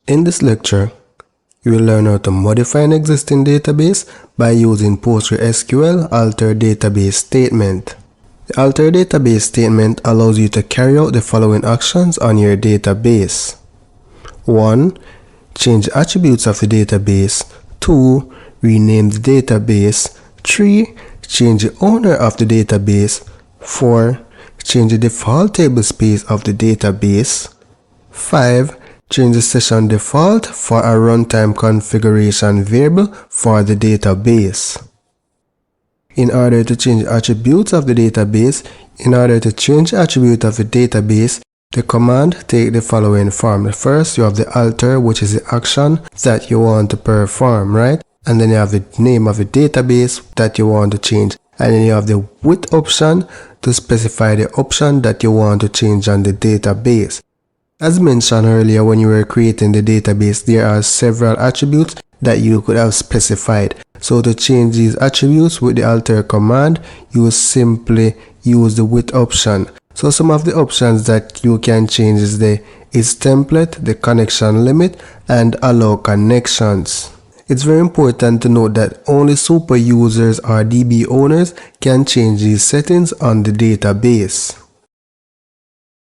In this lecture, you will learn how to modify an existing database by using PostgreSQL alter database statement. The alter database statement allows you to carry out the following actions on your database. 1. Change attributes of the database. 2. Rename the database. 3. Change the owner of the database. 4. Change the default table space of the database. 5. Change the session default for a runtime configuration variable for the database. In order to change attributes of the database, the command take the following form. First, you have the alter, which is the action that you want to perform, right? And then you have the name of the database that you want to change. And then you have the with option to specify the option that you want to change on the database. As mentioned earlier, when you were creating the database, there are several attributes that you could have specified. So to change these attributes with the alter command, you simply use the with option. So some of the options that you can change is the template, the connection limit, and allow connections. It's very important to note that only super users or DB owners can change these settings on the database.